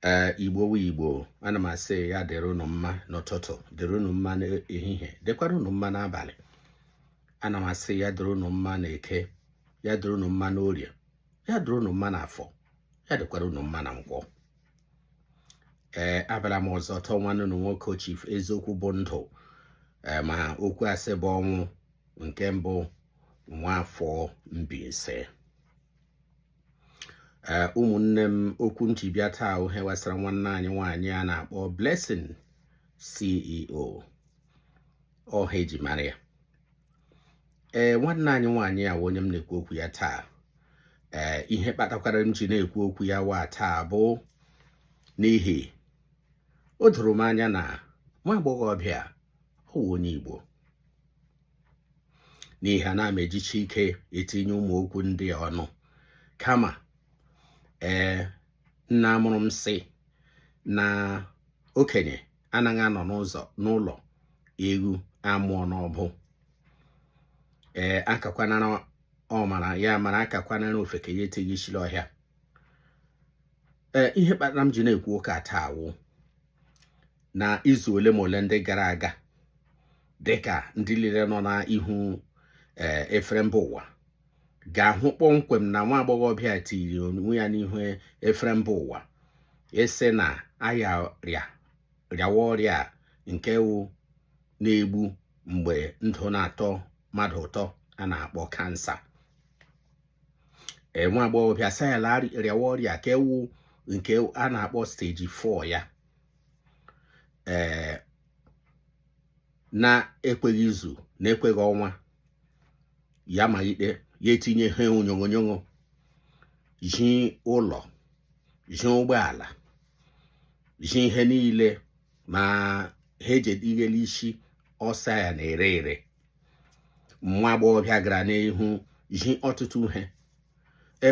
Igbo ana m asị ya dịrị unu mma n'ụtụtụ, dịrị unu mma n'ehihie, dịkwara unu mma n'abalị. Ana m asị ya dịrị unu mma n'Eke, ya dịrị unu mma n'Orie, ya dịrị unu mma n'Afọ, ya dịkwara unu mma na Nkwọ. Abịara m ọzọ tọọ nwanne unu nwoke Chief Eziokwu bụ ndụ, ma okwu asị bụ ọnwụ nke mbụ Nwafọ Mbaise. Ụmụnne m, okwu nchibịa taa uhe gbasara nwanne anyị nwaanyị a na-akpọ Blessing CEO. Ọha eji mara ya. Nwanne anyị nwaanyị a onye m na-ekwu okwu ya taa. Ihe kpatakwara m ji na-ekwu okwu ya wa taa bụ n'ihi o doro m anya na nwa agbọghọbịa ọ wụ onye Igbo. N'ihi a na-ejichi ike etinye ụmụ okwu ndị ọnụ, kama nna mụrụ m sị na okenye anaghị anọ n'ụlọ egwu amụọ n'ọbụ. Akakwana ọmara ya mara akakwana na ofeke ya eteghị ishiri ọhịa. Ihe kpatara m ji na-ekwu ụka taa wụ na izu ole ma ole ndị gara aga, dịka ndị lere nọ n'ihu efere mba ụwa ga-ahụ kpọmkwem na nwa agbọghọbịa tiri onwe ya n'ihu efere mba ụwa ese na aya rịawa ọrịa nke wụ na-egbu mgbe ndụ na-atọ mmadụ ụtọ a na-akpọ kansa. Nwa agbọghọbịa sayala rịawa ọrịa ka ewu nke a na-akpọ stage 4 ya. Na-ekweghị izu na ekweghị ọnwa ya malite ya etinye ha onyonyo, ji ụlọ, ji ụgbọala, ji ihe niile ma ha ejigheli isi ọsa ya na-ere ere. Nwa agbọghọbịa gara n'ihu ji ọtụtụ ihe.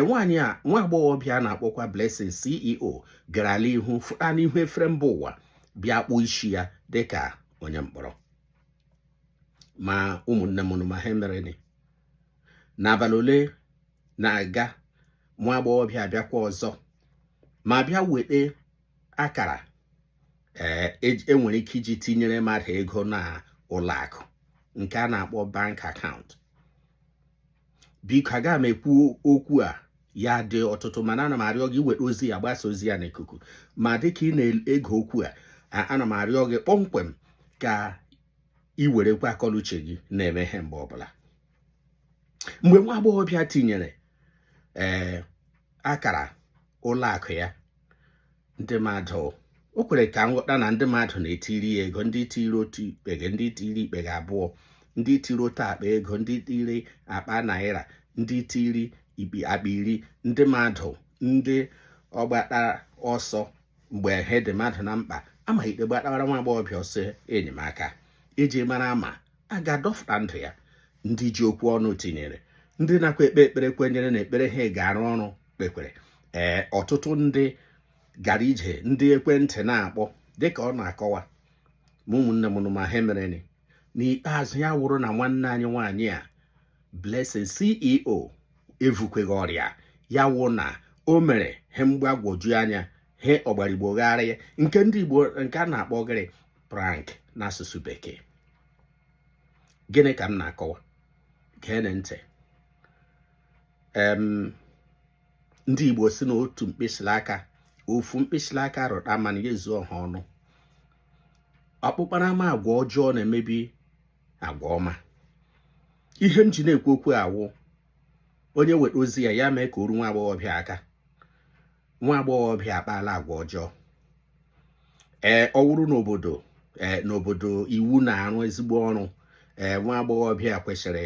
Nwa agbọghọbịa na-akpọkwa Blessing CEO gara n'ihu fụta n'ihu efere mba ụwa bịa kpụọ isi ya dịka onye mkpọrọ. Ma ụmụnne m ma ha mere ni n'abalị ole na-aga, nwa agbọghọbịa bịakwa ọzọ ma bịa weta akara enwere ike iji tinyere mmadụ ego na ụlọakụ nke a na-akpọ bank account. Biko aga m ekwu okwu a ya dị ọtụtụ, mana ana m arịọ gị weta ozi ya, gbasa ozi ya n'ikuku. Ma dịka ị na-ege okwu a, ana m arịọ gị kpọmkwem ka ị werekwa akọnuche gị na-eme ihe mgbe ọbụla. Mgbe nwa agbọghọbịa tinyere akara ụlọakụ ya, ndị mmadụ o kwere ka nghọta na ndị mmadụ na-etiri ya ego. Ndị tiri otu ikpege, ndị tiri ikpege abụọ, ndị tiri otu akpa ego, ndị tiri akpa naira, ndị tiri akpa iri. Ndị mmadụ ndị ọgbata ọsọ mgbe he dị mmadụ na mkpa amalite gbatawara nwa agbọghọbịa ọsọ enyemaka iji mara ma a ga-adọfụta ndụ ya. Ndị ji okwu ọnụ tinyere, ndị nakwa ekpe ekpere kwenyere na ekpere ha ga-arụ ọrụ kpekwere. Ọtụtụ ndị gara ije, ndị ekwentị na-akpọ dịka ọ na-akọwa. Ma ụmụnne m ma ha mere ni n'ikpeazụ ya wụrụ na nwanne anyị nwaanyị a Blessing CEO evukweghị ọrịa. Ya wụ na o mere he mgbagwoju anya, he ọgbarigbogharị nke ndị Igbo nke a na-akpọ gịrị prank n'asụsụ Bekee. Gịnị ka m na-akọwa? Gee ntị. Ndị Igbo si na otu mkpịsịlaka, ofu mkpịsịlaka rụta mana ya ezu ọha ọnụ. Ọkpụkpara ama agwa ọjọọ na-emebi agwa ọma. Ihe m ji na-ekwu okwu awụ onye weta ozi ya mee ka oru nwa agbọghọbịa aka. Nwa agbọghọbịa akpaala agwa ọjọọ. Ọ wụrụ n'obodo iwu na-arụ ezigbo ọrụ. Nwa agbọghọbịa kwesịrị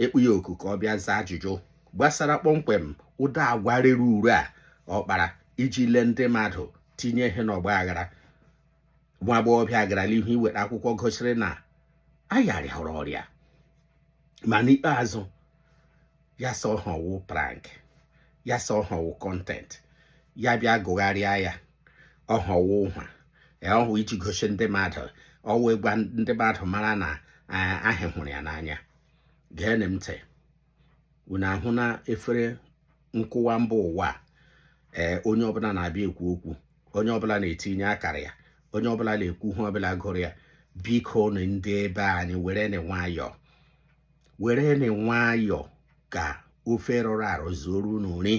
ịkpụ ya oku ka ọ bịa zaa ajụjụ gbasara kpọmkwem ụdị agwa rere uru a ọ kpara iji lee ndị mmadụ tinye ihe n'ọgba aghara. Nwa agbọghọbịa gara n'ihu iweta akwụkwọ gosiri na ayarịara ọrịa, ma n'ikpeazụ ya sọ ha ọwụ prank, ya sọ ha ọwụ content, ya bịa gụgharịa ya ọha ọwụ nha ọhụ iji gosi ndị mmadụ ọwụ ịgwa ndị mmadụ mara na ahị hụrụ ya n'anya. Gee ntị. Unu ahụ na efere nkụwa mba ụwa onye ọbụla na-abịa ekwu okwu onye ọbụla na-etinye akara ya, onye ọbụla na-ekwu ihe ọbụla gụrụ ya, biko na ndị ebe anyị were nwayọọ ka ofe rọrọ arụ zuoro unu nri,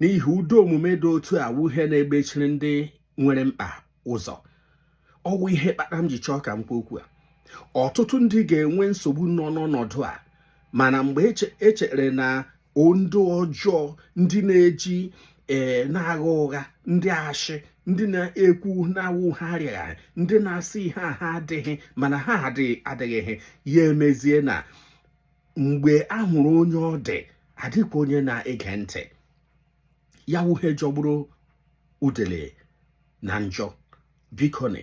n'ihi ụdị omume dị otu a wụ ihe na-egbechiri ndị nwere mkpa ụzọ. Ọwụ ihe kpatara m ji chọọ ka m kwuo okwu a. Ọtụtụ ndị ga-enwe nsogbu nọ n'ọnọdụ a, mana mgbe echere na ndị ọjọọ, ndị na-eji na-agha ụgha, ndị ashị, ndị na-ekwu na-awụ ha arịaghị, ndị na-asị ihe ha adịghị mana ha adịghị, ya emezie na mgbe a hụrụ onye ọ dị adịkwa onye na-ege ntị. Ya wuhe jọgburu udele na njọ. Biko ne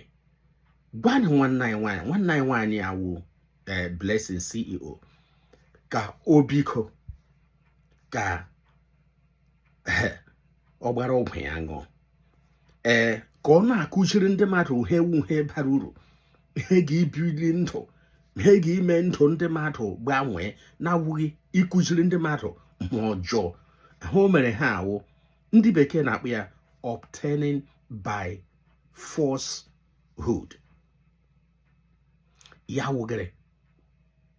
gwanụ nwanne anyị nwaanyị awụ Blessing CEO ka o biko ka ọ gbara ọgwụ ya ṅụọ, ka ọ na-akụziri ndị mmadụ ihe bara uru, ihe ga-ebili ndụ, ihe ga-ime ndụ ndị mmadụ gbanwee, na-awụghị ịkụziri ndị mmadụ ma ọjọọ. Ha o mere ha awụ ndị bekee na-akpọ ya obtaining by falsehood. Ya wụgịrị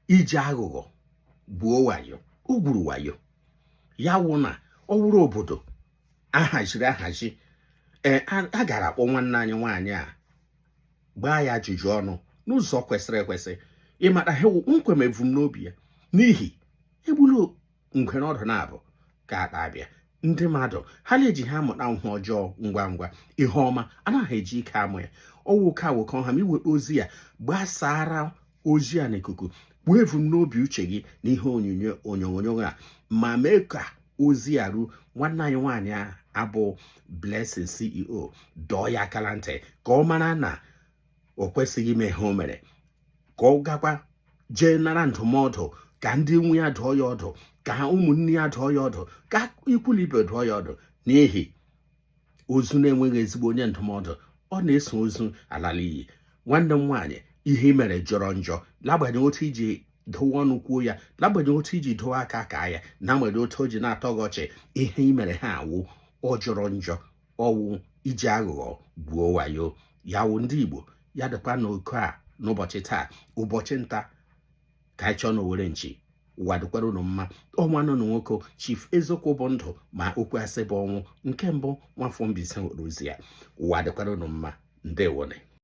iji aghụghọ gbuo wayo, o gburu wayo. Ya wụ na ọ wụrụ obodo ahazi, a gara akpọ nwanne anyị nwaanyị a gbaa ya ajụjụ ọnụ n'ụzọ kwesịrị ekwesị, ịmata hewu nkwem ebumnobi ya, n'ihi egbulu ngwere ọdụ na-abụ ka akpa abịa. Ndị mmadụ ha na-eji ha mụta ihe ọjọọ ngwa ngwa, ihe ọma anaghị eji ike amụ ya. Ọwụ ka wụkọ ha ma iweta ozi ya gbasara ozi a n'ikuku, gbuo ebumnobi uche gị na ihe onyonyo a, ma mee ka ozi a ruo nwanne anyị nwaanyị a abụ Blessing CEO dọọ ya akala ntị ka ọ mara na o kwesịghị ime ihe o mere, ka ọ gakwa jee nara ndụmọdụ, ka ndị nwe ya dụọ ya ọdụ, ka ụmụnne ya dụọ ya ọdụ, ka ikwulibe dụọ ya ọdụ. N'ihi ozu na-enweghị ezigbo onye ndụmọdụ, ọ na-eso ozu alala iyi. Nwanne m nwaanyị, ihe mere jọrọ njọ, lagbanyeghị otu iji dụwa ọnụ kwuo ya, lagbanyeghị otu iji dụwa aka ka ya, na mgbede otu o ji na-atọ gị ọchị. Ihe imere ha awụ ọ jọrọ njọ, ọwụ iji aghụghọ gbuo wayo. Ya wụ ndị Igbo, ya dịkwa n'oke a n'ụbọchị taa, ụbọchị nta ka anyị chọọ na Owere Nchi. Ụwa dịkwara unu mma. Ọnwa nọ nwoke Chief Eziokwu bụ ndụ ma okwu asị bụ ọnwụ. Nke mbụ, Nwafọ Mbaise hụrụ ozi ya. Ụwa dịkwara unu mma. Ndewone.